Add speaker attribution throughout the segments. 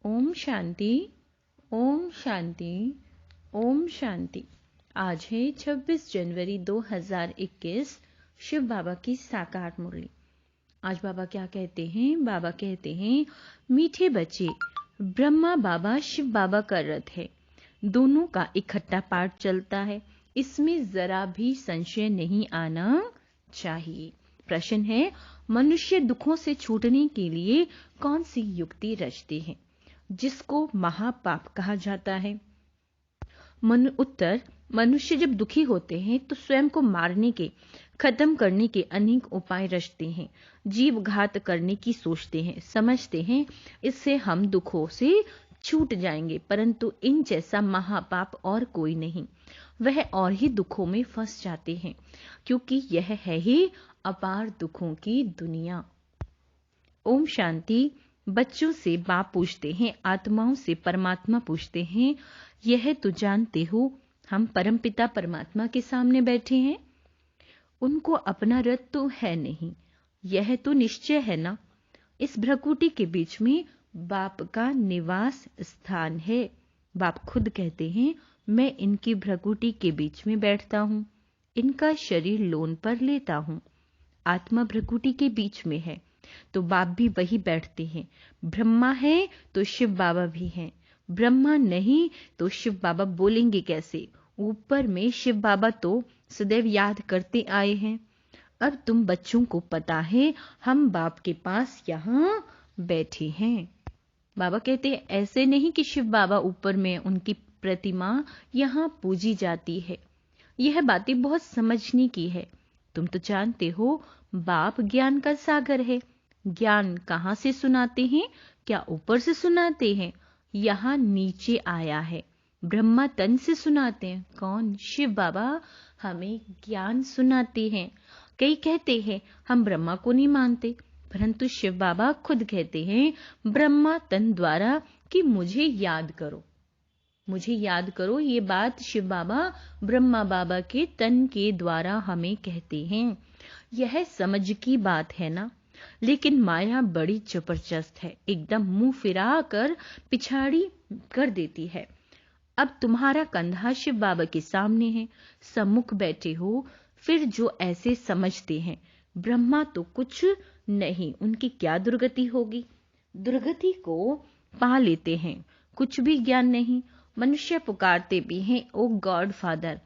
Speaker 1: ओम शांति, ओम शांति, ओम शांति। आज है 26 जनवरी 2021, शिव बाबा की साकार मुरली। आज बाबा क्या कहते हैं? बाबा कहते हैं, मीठे बच्चे, ब्रह्मा बाबा शिव बाबा का रथ है। दोनों का इकट्ठा पाठ चलता है, इसमें जरा भी संशय नहीं आना चाहिए। प्रश्न है, मनुष्य दुखों से छूटने के लिए कौन सी युक्ति रचते हैं जिसको महापाप कहा जाता है? उत्तर, मनुष्य जब दुखी होते हैं तो स्वयं को मारने के, खत्म करने के अनेक उपाय रचते हैं, जीव घात करने की सोचते हैं, समझते हैं इससे हम दुखों से छूट जाएंगे, परंतु इन जैसा महापाप और कोई नहीं। वह और ही दुखों में फंस जाते हैं, क्योंकि यह है ही अपार दुखों की दुनिया। ओम शांति। बच्चों से बाप पूछते हैं, आत्माओं से परमात्मा पूछते हैं, यह तो जानते हो हम परमपिता परमात्मा के सामने बैठे हैं। उनको अपना रथ तो है नहीं, यह तो निश्चय है ना। इस भ्रकुटी के बीच में बाप का निवास स्थान है। बाप खुद कहते हैं, मैं इनकी भ्रकुटी के बीच में बैठता हूं, इनका शरीर लोन पर लेता हूं। आत्मा भ्रकुटी के बीच में है तो बाप भी वही बैठते हैं। ब्रह्मा है तो शिव बाबा भी हैं, ब्रह्मा नहीं तो शिव बाबा बोलेंगे कैसे? ऊपर में शिव बाबा तो सदैव याद करते आए हैं। अब तुम बच्चों को पता है हम बाप के पास यहाँ बैठे हैं। बाबा कहते हैं, ऐसे नहीं कि शिव बाबा ऊपर में उनकी प्रतिमा यहाँ पूजी जाती है। यह बातें बहुत समझने की है। तुम तो जानते हो बाप ज्ञान का सागर है। ज्ञान कहाँ से सुनाते हैं? क्या ऊपर से सुनाते हैं? यहाँ नीचे आया है, ब्रह्मा तन से सुनाते हैं। कौन? शिव बाबा हमें ज्ञान सुनाते हैं। कई कहते हैं हम ब्रह्मा को नहीं मानते, परंतु शिव बाबा खुद कहते हैं ब्रह्मा तन द्वारा कि मुझे याद करो, मुझे याद करो। ये बात शिव बाबा ब्रह्मा बाबा के तन के द्वारा हमें कहते हैं। यह समझ की बात है ना। लेकिन माया बड़ी जबरदस्त है, एकदम मुंह फिरा कर पिछाड़ी कर देती है। अब तुम्हारा कंधा शिव बाबा के सामने है, सम्मुख बैठे हो, फिर जो ऐसे समझते हैं ब्रह्मा तो कुछ नहीं, उनकी क्या दुर्गति होगी? दुर्गति को पा लेते हैं, कुछ भी ज्ञान नहीं। मनुष्य पुकारते भी हैं, ओ गॉड फादर,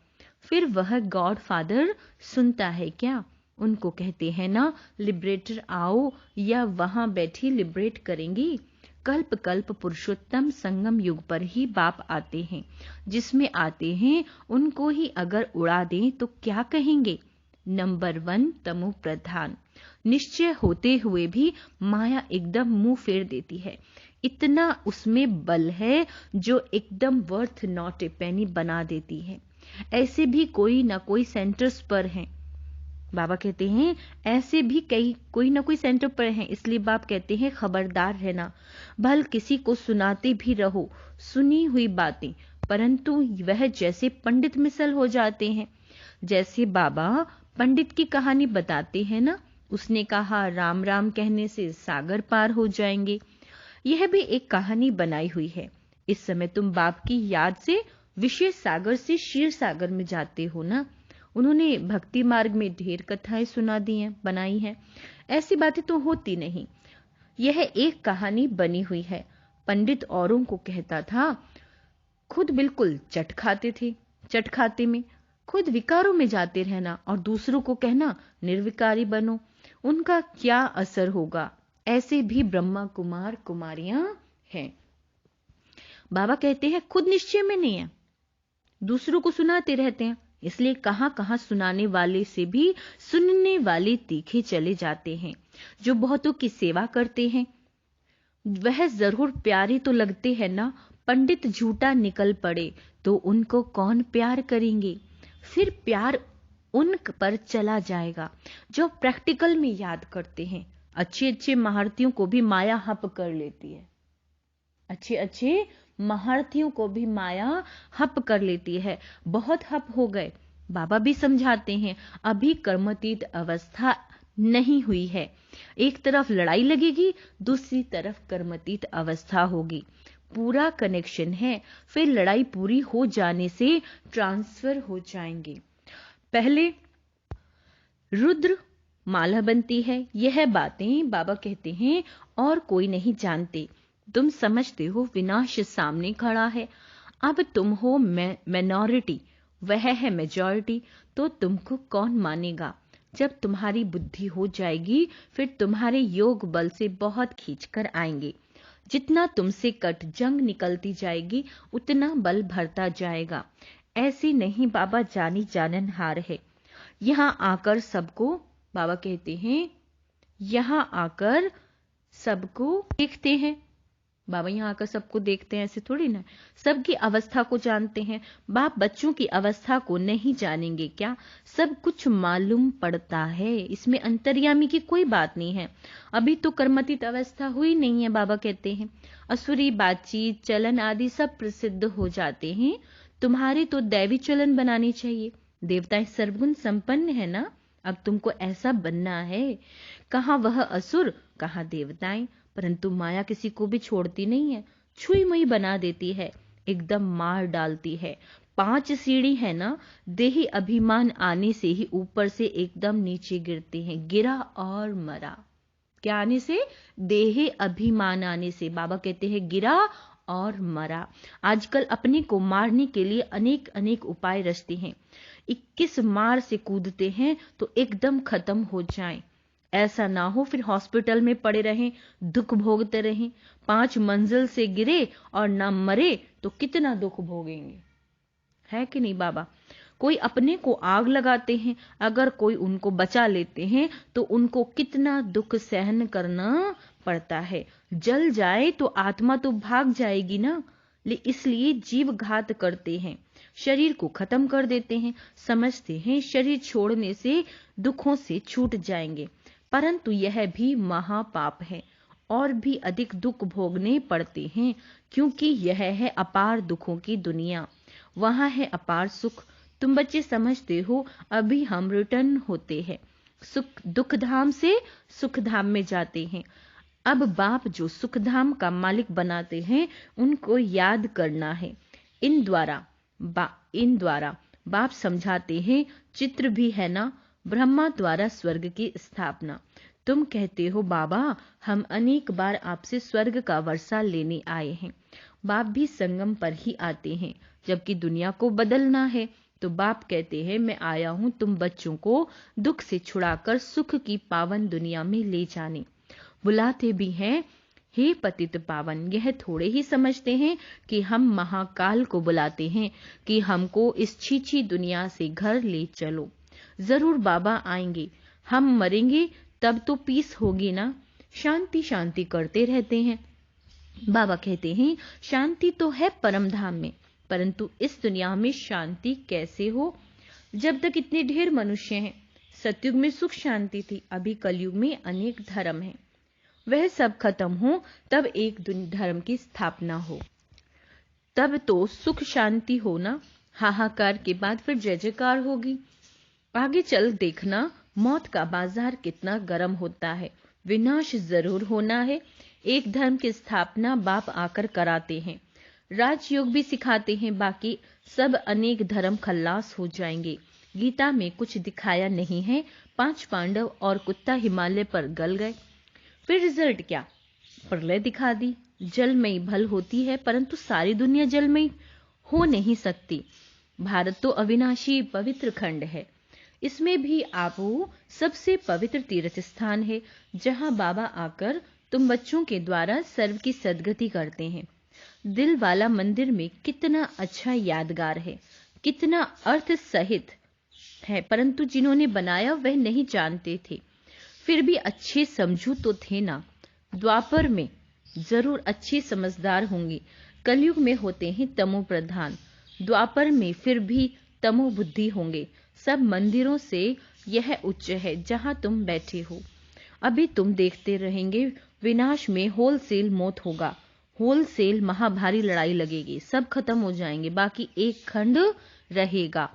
Speaker 1: फिर वह गॉड फादर सुनता है क्या? उनको कहते हैं ना, लिबरेटर आओ, या वहां बैठी लिबरेट करेंगी। कल्प कल्प पुरुषोत्तम संगम युग पर ही बाप आते हैं, जिसमें आते हैं उनको ही अगर उड़ा दें तो क्या कहेंगे? नंबर 1 तमो प्रधान। निश्चय होते हुए भी माया एकदम मुंह फेर देती है। इतना उसमें बल है जो एकदम वर्थ नॉट ए पेनी बना देती है। ऐसे भी कोई ना कोई सेंटर्स पर हैं। बाबा कहते हैं ऐसे भी कोई ना कोई सेंटर पर हैं, इसलिए बाप कहते हैं खबरदार रहना। भल किसी को सुनाते भी रहो सुनी हुई बातें, परंतु वह जैसे पंडित मिसल हो जाते हैं। जैसे बाबा पंडित की कहानी बताते हैं ना, उसने कहा राम राम कहने से सागर पार हो जाएंगे। यह भी एक कहानी बनाई हुई है। इस समय तुम बाप की याद से विशेष सागर से क्षीर सागर में जाते हो ना। उन्होंने भक्ति मार्ग में ढेर कथाएं सुना दी हैं, बनाई हैं। ऐसी बातें तो होती नहीं, यह एक कहानी बनी हुई है। पंडित औरों को कहता था, खुद बिल्कुल चट खाते थे, चट खाते में खुद विकारों में जाते रहना और दूसरों को कहना निर्विकारी बनो, उनका क्या असर होगा? ऐसे भी ब्रह्मा कुमार कुमारियां हैं। बाबा कहते हैं खुद निश्चय में नहीं है, दूसरों को सुनाते रहते हैं, इसलिए कहां कहां सुनाने वाले से भी सुनने वाले तीखे चले जाते हैं। जो बहुतों की सेवा करते हैं वह जरूर प्यारे तो लगते हैं ना। पंडित झूठा निकल पड़े तो उनको कौन प्यार करेंगे? फिर प्यार उन पर चला जाएगा जो प्रैक्टिकल में याद करते हैं। अच्छे अच्छे महारथियों को भी माया हप कर लेती है, अच्छे अच्छे महारथियों को भी माया हप कर लेती है। बहुत हप हो गए। बाबा भी समझाते हैं अभी कर्मतीत अवस्था नहीं हुई है। एक तरफ लड़ाई लगेगी, दूसरी तरफ कर्मतीत अवस्था होगी। पूरा कनेक्शन है, फिर लड़ाई पूरी हो जाने से ट्रांसफर हो जाएंगे। पहले रुद्र माला बनती है। यह बातें बाबा कहते हैं और कोई नहीं जानते। तुम समझते हो विनाश सामने खड़ा है। अब तुम हो मिनॉरिटी, वह है मेजॉरिटी, तो तुमको कौन मानेगा? जब तुम्हारी बुद्धि हो जाएगी, फिर तुम्हारे योग बल से बहुत खींचकर आएंगे। जितना तुमसे कट जंग निकलती जाएगी, उतना बल भरता जाएगा। ऐसी नहीं, बाबा जानी जाननहार है। यहाँ आकर सबको, बाबा कहते हैं, यहाँ आकर सबको देखते हैं। बाबा यहाँ आकर सबको देखते हैं, ऐसे थोड़ी ना। सबकी अवस्था को जानते हैं। बाप बच्चों की अवस्था को नहीं जानेंगे क्या? सब कुछ मालूम पड़ता है, इसमें अंतर्यामी की कोई बात नहीं है। अभी तो कर्मतीत अवस्था हुई नहीं है। बाबा कहते हैं असुरी बातचीत, चलन आदि सब प्रसिद्ध हो जाते हैं। तुम्हारे तो दैवी चलन बनाने चाहिए। देवताएं सर्वगुण संपन्न है ना, अब तुमको ऐसा बनना है। कहाँ वह असुर, कहाँ देवताएं, परंतु माया किसी को भी छोड़ती नहीं है, छुई मुई बना देती है, एकदम मार डालती है। 5 सीढ़ी है ना, देही अभिमान आने से ही ऊपर से एकदम नीचे गिरते हैं। गिरा और मरा। क्या आने से? देही अभिमान आने से। बाबा कहते हैं गिरा और मरा। आजकल अपने को मारने के लिए अनेक अनेक उपाय रचते हैं। 21 मार से कूदते हैं तो एकदम खत्म हो जाएं। ऐसा ना हो फिर हॉस्पिटल में पड़े रहें, दुख भोगते रहें। 5 मंजिल से गिरे और ना मरे तो कितना दुख भोगेंगे, है कि नहीं बाबा? कोई अपने को आग लगाते हैं, अगर कोई उनको बचा लेते हैं तो उनको कितना दुख सहन करना पड़ता है। जल जाए तो आत्मा तो भाग जाएगी ना, इसलिए जीव घात करते हैं, शरीर को खत्म कर देते हैं। समझते हैं शरीर छोड़ने से दुखों से छूट जाएंगे, परंतु यह भी महापाप है और भी अधिक दुख भोगने पड़ते हैं, क्योंकि यह है अपार दुखों की दुनिया, वहां है अपार सुख। तुम बच्चे समझते हो, अभी हम रिटर्न होते हैं, दुख धाम से सुख धाम में जाते हैं। अब बाप जो सुख धाम का मालिक बनाते हैं, उनको याद करना है। इन द्वारा बाप समझाते हैं, चित्र भी है ना, ब्रह्मा द्वारा स्वर्ग की स्थापना। तुम कहते हो बाबा हम अनेक बार आपसे स्वर्ग का वर्षा लेने आए हैं। बाप भी संगम पर ही आते हैं, जबकि दुनिया को बदलना है। तो बाप कहते हैं मैं आया हूं तुम बच्चों को दुख से छुड़ाकर सुख की पावन दुनिया में ले जाने। बुलाते भी हैं हे पतित पावन। यह थोड़े ही समझते हैं कि हम महाकाल को बुलाते हैं कि हमको इस छीछी दुनिया से घर ले चलो। जरूर बाबा आएंगे, हम मरेंगे तब तो पीस होगी ना। शांति शांति करते रहते हैं। बाबा कहते हैं शांति तो है परम धाम में, परंतु इस दुनिया में शांति कैसे हो जब तक इतने ढेर मनुष्य हैं। सतयुग में सुख शांति थी, अभी कलयुग में अनेक धर्म हैं। वह सब खत्म हो तब एक धर्म की स्थापना हो, तब तो सुख शांति हो ना। हाहाकार के बाद फिर जय जयकार होगी। आगे चल देखना मौत का बाजार कितना गर्म होता है। विनाश जरूर होना है। एक धर्म की स्थापना बाप आकर कराते हैं, राजयोग भी सिखाते हैं, बाकी सब अनेक धर्म खल्लास हो जाएंगे। गीता में कुछ दिखाया नहीं है। 5 पांडव और कुत्ता हिमालय पर गल गए, फिर रिजल्ट क्या? प्रलय दिखा दी। जलमयी भल होती है, परंतु सारी दुनिया जलमयी हो नहीं सकती। भारत तो अविनाशी पवित्र खंड है, इसमें भी आपो सबसे पवित्र तीर्थ स्थान है, जहां बाबा आकर तुम बच्चों के द्वारा सर्व की सद्गति करते हैं। दिल वाला मंदिर में कितना अच्छा यादगार है, कितना अर्थ सहित है, परंतु जिन्होंने बनाया वह नहीं जानते थे। फिर भी अच्छे समझू तो थे ना। द्वापर में जरूर अच्छे समझदार होंगे, कलयुग में होते हैं तमो प्रधान। द्वापर में फिर भी तमो बुद्धि होंगे। सब मंदिरों से यह उच्च है जहां तुम बैठे हो। अभी तुम देखते रहेंगे विनाश में होलसेल मौत होगा, होलसेल महाभारी लड़ाई लगेगी, सब खत्म हो जाएंगे, बाकी एक खंड रहेगा।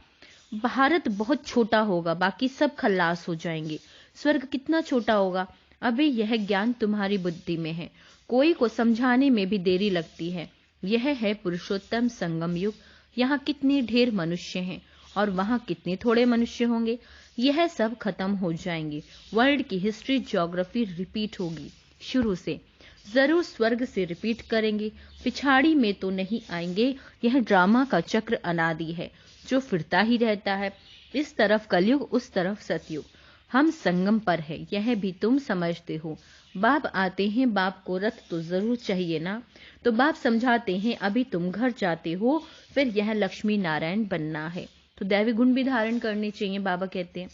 Speaker 1: भारत बहुत छोटा होगा, बाकी सब खल्लास हो जाएंगे। स्वर्ग कितना छोटा होगा। अबे यह ज्ञान तुम्हारी बुद्धि में है, कोई को समझाने में भी देरी लगती है। यह है पुरुषोत्तम संगम युग। यहाँ कितने ढेर मनुष्य हैं और वहाँ कितने थोड़े मनुष्य होंगे। यह सब खत्म हो जाएंगे। वर्ल्ड की हिस्ट्री ज्योग्राफी रिपीट होगी शुरू से। जरूर स्वर्ग से रिपीट करेंगे, पिछाड़ी में तो नहीं आएंगे। यह ड्रामा का चक्र अनादि है जो फिरता ही रहता है। इस तरफ कलयुग, उस तरफ सतयुग। हम संगम पर है, यह भी तुम समझते हो। बाप आते हैं, बाप को रथ तो जरूर चाहिए ना, तो बाप समझाते हैं अभी तुम घर जाते हो, फिर यह लक्ष्मी नारायण बनना है तो दैवी गुण भी धारण करने चाहिए। बाबा कहते हैं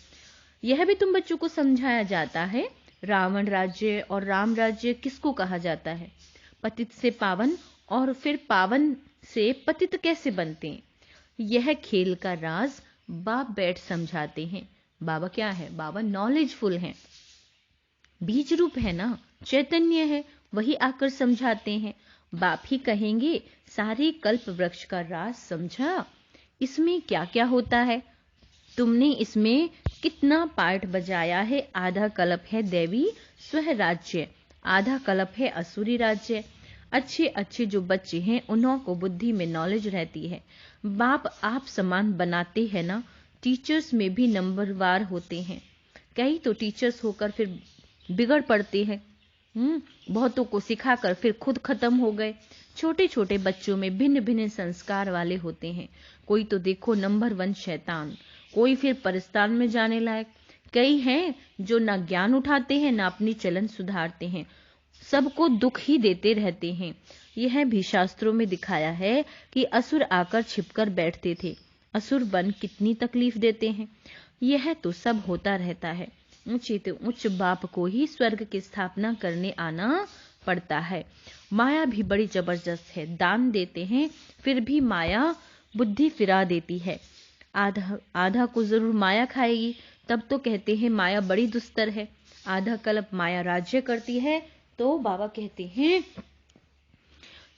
Speaker 1: यह भी तुम बच्चों को समझाया जाता है। रावण राज्य और राम राज्य किसको कहा जाता है? पतित से पावन और फिर पावन से पतित कैसे बनते हैं, यह खेल का राज बाप बैठ समझाते हैं। बाबा क्या है? बाबा नॉलेजफुल हैं, बीज रूप है ना, चैतन्य है, वही आकर समझाते हैं। बाप ही कहेंगे सारे कल्प वृक्ष का राज समझा, इसमें क्या क्या होता है, तुमने इसमें कितना पार्ट बजाया है। आधा कल्प है दैवी स्व राज्य, आधा कल्प है असुरी राज्य। अच्छे अच्छे जो बच्चे हैं उन्हों को बुद्धि में नॉलेज रहती है। बाप आप समान बनाते हैं ना। टीचर्स में भी नंबरवार होते हैं। कई तो टीचर्स होकर फिर बिगड़ पड़ते हैं। बहुतों को सिखाकर फिर खुद खत्म हो गए। छोटे छोटे बच्चों में भिन्न भिन्न संस्कार वाले होते हैं। कोई तो देखो नंबर 1 शैतान, कोई फिर परिस्तान में जाने लायक। कई हैं जो ना ज्ञान उठाते हैं ना अपनी चलन सुधारते हैं, सबको दुख ही देते रहते हैं। यह भी शास्त्रों में दिखाया है कि असुर आकर छिपकर बैठते थे। असुर बन कितनी तकलीफ देते हैं। यह तो सब होता रहता है। ऊंचे तो उच्च बाप को ही स्वर्ग की स्थापना करने आना पड़ता है। माया भी बड़ी जबरदस्त है, दान देते हैं फिर भी माया बुद्धि फिरा देती है। आधा को जरूर माया खाएगी, तब तो कहते हैं माया बड़ी दुस्तर है। आधा कल्प माया राज्य करती है तो बाबा कहते हैं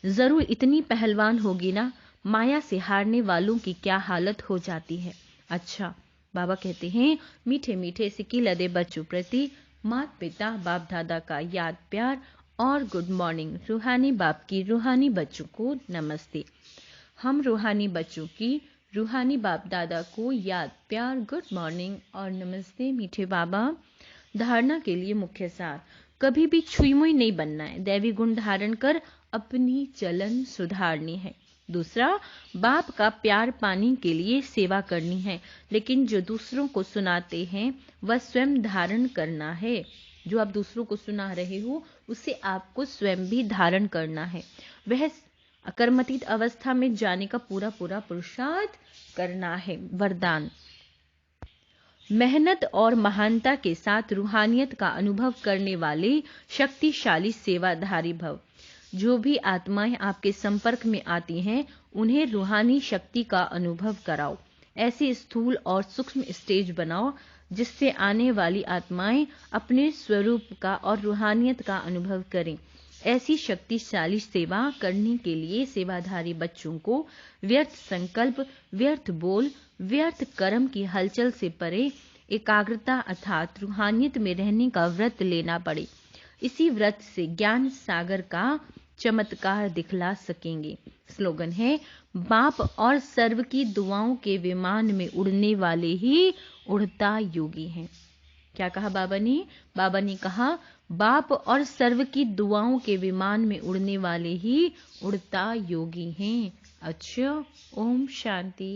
Speaker 1: जरूर इतनी पहलवान होगी ना, माया से हारने वालों की क्या हालत हो जाती है। अच्छा, बाबा कहते हैं मीठे मीठे सिक्की लदे बच्चों प्रति माता पिता बाप दादा का याद प्यार और गुड मॉर्निंग। रूहानी बाप की रूहानी बच्चों को नमस्ते। हम रूहानी बच्चों की रूहानी बाप दादा को याद प्यार, गुड मॉर्निंग और नमस्ते। मीठे बाबा, धारणा के लिए मुख्य सार, कभी भी छुईमुई नहीं बनना है, दैवी गुण धारण कर अपनी चलन सुधारनी है। दूसरा, बाप का प्यार पाने के लिए सेवा करनी है, लेकिन जो दूसरों को सुनाते हैं वह स्वयं धारण करना है। जो आप दूसरों को सुना रहे हो उसे आपको स्वयं भी धारण करना है। वह कर्मतीत अवस्था में जाने का पूरा पूरा पुरुषार्थ करना है। वरदान, मेहनत और महानता के साथ रूहानियत का अनुभव करने वाले शक्तिशाली सेवाधारी भव। जो भी आत्माएं आपके संपर्क में आती हैं उन्हें रूहानी शक्ति का अनुभव कराओ। ऐसी स्थूल और सूक्ष्म स्टेज बनाओ जिससे आने वाली आत्माएं अपने स्वरूप का और रूहानियत का अनुभव करें। ऐसी शक्तिशाली सेवा करने के लिए सेवाधारी बच्चों को व्यर्थ संकल्प, व्यर्थ बोल, व्यर्थ कर्म की हलचल से परे एकाग्रता अर्थात रूहानियत में रहने का व्रत लेना पड़े। इसी व्रत से ज्ञान सागर का चमत्कार दिखला सकेंगे। स्लोगन है, बाप और सर्व की दुआओं के विमान में उड़ने वाले ही उड़ता योगी हैं। क्या कहा बाबा ने? बाबा ने कहा बाप और सर्व की दुआओं के विमान में उड़ने वाले ही उड़ता योगी हैं। अच्छा, ओम शांति।